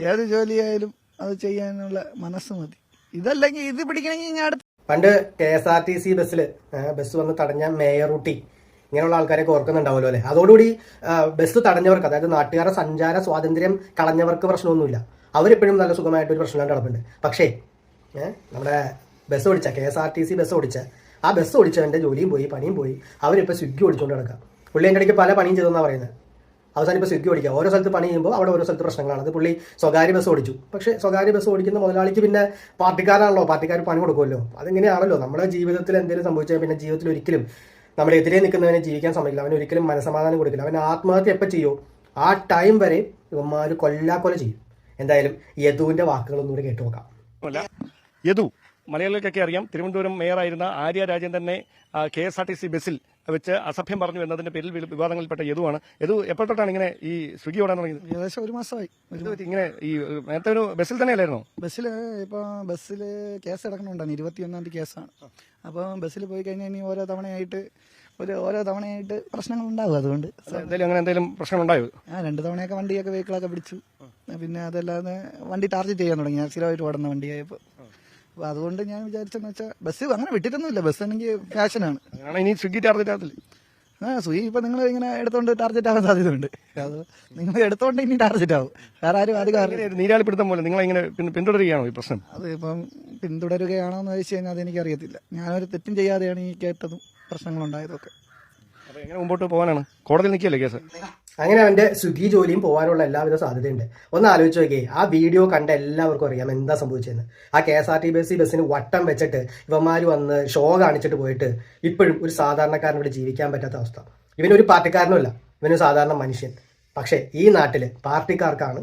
ഏത് ജോലിയായാലും അത് ചെയ്യാനുള്ള മനസ്സ് മതി. ഇതല്ലെങ്കിൽ ഇത് പിടിക്കണമെങ്കിൽ ഞാൻ അടുത്ത് പണ്ട് KSRTC ബസ് വന്ന് തടഞ്ഞ മേയറൂട്ടി ഇങ്ങനെയുള്ള ആൾക്കാരെയൊക്കെ ഓർക്കുന്നുണ്ടാവുമല്ലോ അല്ലേ? അതോടുകൂടി ബസ് തടഞ്ഞവർക്ക്, അതായത് നാട്ടുകാരുടെ സഞ്ചാര സ്വാതന്ത്ര്യം കളഞ്ഞവർക്ക് പ്രശ്നമൊന്നുമില്ല. അവരിപ്പോഴും നല്ല സുഖമായിട്ടൊരു പ്രശ്നമില്ലാണ്ട് നടപ്പുണ്ട്. പക്ഷേ നമ്മുടെ ബസ് ഓടിച്ച KSRTC ബസ് ഓടിച്ച ആ ബസ് ഓടിച്ചവൻ്റെ ജോലിയും പോയി, പണിയും പോയി. അവരിപ്പോൾ സ്വിഗ്ഗി ഓടിച്ചുകൊണ്ട് കിടക്കാം. പുള്ളി എൻ്റെ ഇടയ്ക്ക് പല പണിയും ചെയ്തെന്നാണ് പറയുന്നത്. അവസാനം ഇപ്പോൾ സ്വിഗ്ഗി ഓടിക്കുക. ഓരോ സ്ഥലത്ത് പണി ചെയ്യുമ്പോൾ അവിടെ ഓരോ സ്ഥലത്ത് പ്രശ്നങ്ങളാണ്. അത് പുള്ളി സ്വകാര്യ ബസ് ഓടിച്ചു. പക്ഷേ സ്വകാര്യ ബസ് ഓടിക്കുന്ന മുതലാളിക്ക് പിന്നെ പാർട്ടിക്കാരാണല്ലോ, പാർട്ടിക്കാർ പണി കൊടുക്കുമല്ലോ. അതിങ്ങനെയാണല്ലോ നമ്മുടെ ജീവിതത്തിൽ എന്തെങ്കിലും സംഭവിച്ചാൽ പിന്നെ ജീവിതത്തിൽ ഒരിക്കലും നമ്മുടെ എതിരെ നിൽക്കുന്നവനെ ജീവിക്കാൻ സമ്മതിക്കില്ല. അവന് ഒരിക്കലും മനസ്സമാധാനം കൊടുക്കില്ല. അവൻ ആത്മഹത്യ എപ്പോൾ ചെയ്യുമോ ആ ടൈം വരെ ഇവന്മാർ കൊല്ലാക്കൊല ചെയ്യും. എന്തായാലും യദുവിൻ്റെ വാക്കുകളൊന്നുകൂടി കേട്ടു നോക്കാം. യദു മലയാളികൾക്കൊക്കെ അറിയാം, തിരുവനന്തപുരം മേയറായിരുന്ന ആര്യ രാജേന്ദ്രനെ KSRTC ബസ്സിൽ വെച്ച് അസഭ്യം പറഞ്ഞു എന്നതിന്റെ പേരിൽ വിവാദങ്ങളിൽപ്പെട്ട യദുവാണ്. യദു എപ്പോഴാണ് ഇങ്ങനെ ഈ സ്വിഗ്ഗി ഓടാൻ തുടങ്ങിയത്? ഏകദേശം ഒരു മാസമായി. ഇങ്ങനെ ഈ നേരത്തെ ഒരു ബസ്സിൽ തന്നെയല്ലായിരുന്നോ? ബസ്സിൽ കേസ് കിടക്കണുണ്ടായിരുന്നു. 21-ാം തീയതി കേസാണ്. അപ്പോൾ ബസ്സിൽ പോയി കഴിഞ്ഞാൽ ഇനി ഓരോ തവണയായിട്ട് പ്രശ്നങ്ങൾ ഉണ്ടാവും. അതുകൊണ്ട് എന്തെങ്കിലും പ്രശ്നങ്ങളുണ്ടായോ? 2 തവണയൊക്കെ വണ്ടിയൊക്കെ വെഹിക്കിളൊക്കെ പിടിച്ചു. പിന്നെ അതല്ലാതെ വണ്ടി ടാർഗറ്റ് ചെയ്യാൻ തുടങ്ങി. സ്ഥിരമായിട്ട് ഓടുന്ന വണ്ടിയായപ്പോൾ. അപ്പോൾ അതുകൊണ്ട് ഞാൻ വിചാരിച്ചെന്ന് വെച്ചാൽ ബസ് അങ്ങനെ വിട്ടിട്ടൊന്നുമില്ല. ബസ് എനിക്ക് ഫാഷനാണ്. ഇനി സ്വിഗ്ഗി ടാർഗറ്റ് ആകത്തില്ല. സ്വിഗ്ഗി ഇപ്പം നിങ്ങൾ ഇങ്ങനെ എടുത്തോണ്ട് ടാർഗറ്റ് ആവാൻ സാധ്യതയുണ്ട്. അത് നിങ്ങൾ എടുത്തോണ്ട് ഇനി ടാർഗറ്റ് ആവും. വേറെ ആരും അധികം നീരാളിപ്പിടുത്തം പോലെ നിങ്ങൾ ഇങ്ങനെ പിന്തുടരുകയാണോ ഈ പ്രശ്നം? അത് ഇപ്പം പിന്തുടരുകയാണോ എന്ന് ചോദിച്ചു കഴിഞ്ഞാൽ അതെനിക്കറിയത്തില്ല. ഞാനൊരു തെറ്റും ചെയ്യാതെയാണ് ഈ കേട്ടതും പ്രശ്നങ്ങളുണ്ടായതൊക്കെ. അപ്പോൾ എങ്ങനെ മുമ്പോട്ട് പോകാനാണ്? കോടതിയിൽ നിൽക്കുകയല്ലേ കേസ്? അങ്ങനെ അവൻ്റെ സ്വിഗ്ഗി ജോലിയും പോകാനുള്ള എല്ലാവിധ സാധ്യതയുണ്ട്. ഒന്ന് ആലോചിച്ച് നോക്കിയേ, ആ വീഡിയോ കണ്ട എല്ലാവർക്കും അറിയാം എന്താ സംഭവിച്ചതെന്ന്. ആ KSRTC ബസ്സിന് വട്ടം വെച്ചിട്ട് ഇവന്മാർ വന്ന് ഷോ കാണിച്ചിട്ട് പോയിട്ട് ഇപ്പോഴും ഒരു സാധാരണക്കാരനോട് ജീവിക്കാൻ പറ്റാത്ത അവസ്ഥ. ഇവനൊരു പാർട്ടിക്കാരനുമല്ല, ഇവനൊരു സാധാരണ മനുഷ്യൻ. പക്ഷേ ഈ നാട്ടിൽ പാർട്ടിക്കാർക്കാണ്